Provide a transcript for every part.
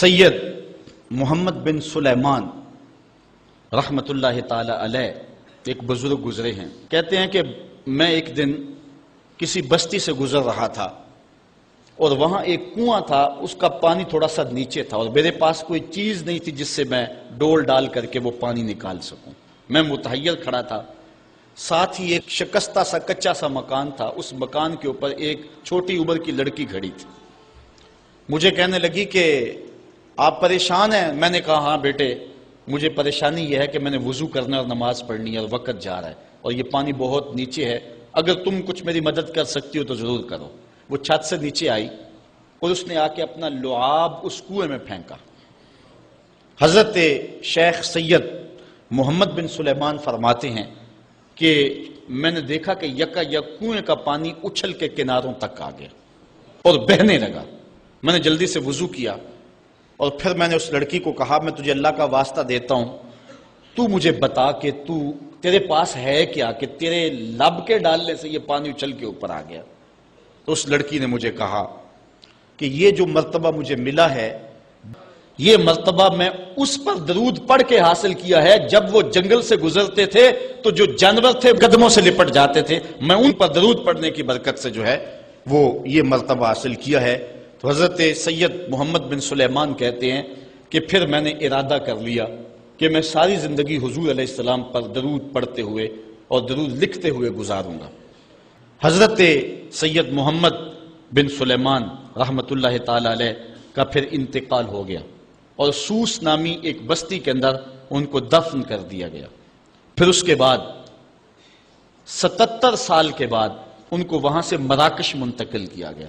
سید محمد بن سلیمان رحمت اللہ تعالی علیہ ایک بزرگ گزرے ہیں۔ کہتے ہیں کہ میں ایک دن کسی بستی سے گزر رہا تھا اور وہاں ایک کنواں تھا، اس کا پانی تھوڑا سا نیچے تھا اور میرے پاس کوئی چیز نہیں تھی جس سے میں ڈول ڈال کر کے وہ پانی نکال سکوں۔ میں متحیر کھڑا تھا، ساتھ ہی ایک شکستہ سا کچا سا مکان تھا، اس مکان کے اوپر ایک چھوٹی عمر کی لڑکی کھڑی تھی۔ مجھے کہنے لگی کہ آپ پریشان ہیں؟ میں نے کہا ہاں بیٹے، مجھے پریشانی یہ ہے کہ میں نے وضو کرنا اور نماز پڑھنی ہے اور وقت جا رہا ہے اور یہ پانی بہت نیچے ہے، اگر تم کچھ میری مدد کر سکتی ہو تو ضرور کرو۔ وہ چھت سے نیچے آئی اور اس نے آ کے اپنا لعاب اس کنویں میں پھینکا۔ حضرت شیخ سید محمد بن سلیمان فرماتے ہیں کہ میں نے دیکھا کہ یکا یک کنویں کا پانی اچھل کے کناروں تک آ گیا اور بہنے لگا۔ میں نے جلدی سے وضو کیا اور پھر میں نے اس لڑکی کو کہا میں تجھے اللہ کا واسطہ دیتا ہوں، تو مجھے بتا کہ تیرے پاس ہے کیا کہ تیرے لب کے ڈالنے سے یہ پانی اچھل کے اوپر آ گیا؟ تو اس لڑکی نے مجھے کہا کہ یہ جو مرتبہ مجھے ملا ہے، یہ مرتبہ میں اس پر درود پڑھ کے حاصل کیا ہے جب وہ جنگل سے گزرتے تھے تو جو جانور تھے قدموں سے لپٹ جاتے تھے، میں ان پر درود پڑھنے کی برکت سے جو ہے وہ یہ مرتبہ حاصل کیا ہے۔ تو حضرت سید محمد بن سلیمان کہتے ہیں کہ پھر میں نے ارادہ کر لیا کہ میں ساری زندگی حضور علیہ السلام پر درود پڑھتے ہوئے اور درود لکھتے ہوئے گزاروں گا۔ حضرت سید محمد بن سلیمان رحمت اللہ تعالی علیہ کا پھر انتقال ہو گیا اور سوس نامی ایک بستی کے اندر ان کو دفن کر دیا گیا۔ پھر اس کے بعد 77 سال کے بعد ان کو وہاں سے مراکش منتقل کیا گیا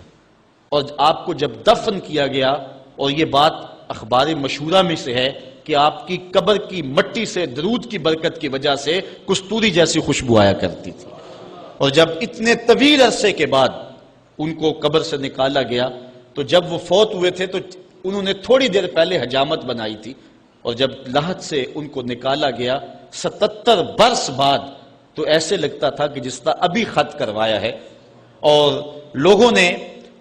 اور آپ کو جب دفن کیا گیا، اور یہ بات اخبار مشہورہ میں سے ہے کہ آپ کی قبر کی مٹی سے درود کی برکت کی وجہ سے کستوری جیسی خوشبو آیا کرتی تھی، اور جب اتنے طویل عرصے کے بعد ان کو قبر سے نکالا گیا تو جب وہ فوت ہوئے تھے تو انہوں نے تھوڑی دیر پہلے حجامت بنائی تھی، اور جب لحد سے ان کو نکالا گیا 77 برس بعد تو ایسے لگتا تھا کہ جس طرح ابھی خط کروایا ہے، اور لوگوں نے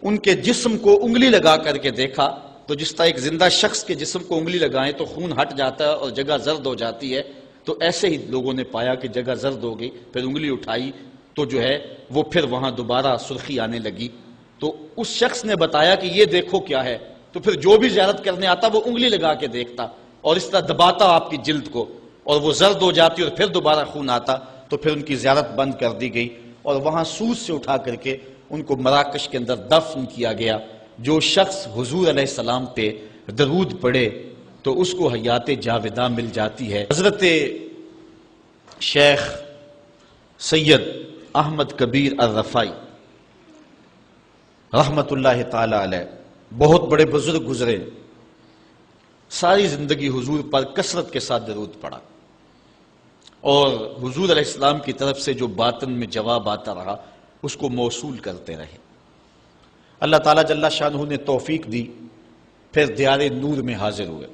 ان کے جسم کو انگلی لگا کر کے دیکھا تو جس طرح ایک زندہ شخص کے جسم کو انگلی لگائیں تو خون ہٹ جاتا ہے اور جگہ زرد ہو جاتی ہے، تو ایسے ہی لوگوں نے پایا کہ جگہ زرد ہو گئی، پھر انگلی اٹھائی تو جو ہے وہ پھر وہاں دوبارہ سرخی آنے لگی۔ تو اس شخص نے بتایا کہ یہ دیکھو کیا ہے، تو پھر جو بھی زیارت کرنے آتا وہ انگلی لگا کے دیکھتا اور اس طرح دباتا آپ کی جلد کو، اور وہ زرد ہو جاتی اور پھر دوبارہ خون آتا، تو پھر ان کی زیارت بند کر دی گئی اور وہاں سوس سے اٹھا کر کے ان کو مراکش کے اندر دفن کیا گیا۔ جو شخص حضور علیہ السلام پہ درود پڑھے تو اس کو حیات جاوداں مل جاتی ہے۔ حضرت شیخ سید احمد کبیر الرفائی رحمت اللہ تعالی علیہ بہت بڑے بزرگ گزرے، ساری زندگی حضور پر کثرت کے ساتھ درود پڑھا اور حضور علیہ السلام کی طرف سے جو باطن میں جواب آتا رہا اس کو موصول کرتے رہے۔ اللہ تعالیٰ جل شانہ نے توفیق دی، پھر دیار نور میں حاضر ہوئے۔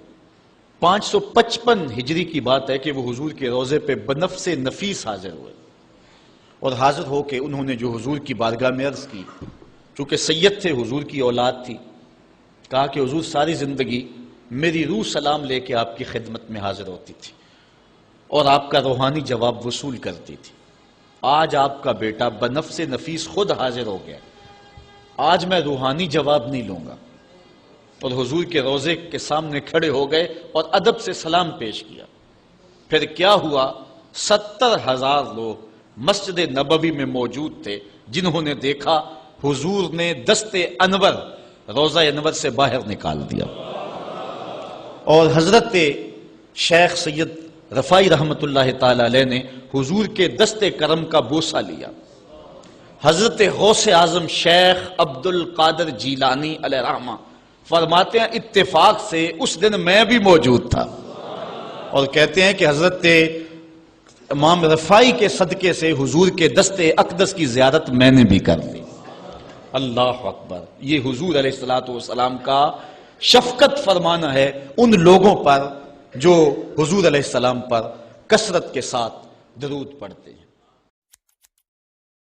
555 ہجری کی بات ہے کہ وہ حضور کے روضے پہ بنفس نفیس حاضر ہوئے، اور حاضر ہو کے انہوں نے جو حضور کی بارگاہ میں عرض کی، چونکہ سید تھے، حضور کی اولاد تھی، کہا کہ حضور ساری زندگی میری روح سلام لے کے آپ کی خدمت میں حاضر ہوتی تھی اور آپ کا روحانی جواب وصول کرتی تھی، آج آپ کا بیٹا بنفس نفیس خود حاضر ہو گیا، آج میں روحانی جواب نہیں لوں گا۔ اور حضور کے روضے کے سامنے کھڑے ہو گئے اور ادب سے سلام پیش کیا۔ پھر کیا ہوا، 70,000 لوگ مسجد نبوی میں موجود تھے جنہوں نے دیکھا حضور نے دست انور روضہ انور سے باہر نکال دیا، اور حضرت شیخ سید رفائی رحمت اللہ تعالی علیہ نے حضور کے دست کرم کا بوسہ لیا۔ حضرت غوث اعظم شیخ عبد القادر جیلانی علیہ رحمہ فرماتے ہیں اتفاق سے اس دن میں بھی موجود تھا، اور کہتے ہیں کہ حضرت امام رفائی کے صدقے سے حضور کے دست اقدس کی زیارت میں نے بھی کر لی۔ اللہ اکبر! یہ حضور علیہ السلام کا شفقت فرمانا ہے ان لوگوں پر جو حضور علیہ السلام پر کثرت کے ساتھ درود پڑھتے ہیں۔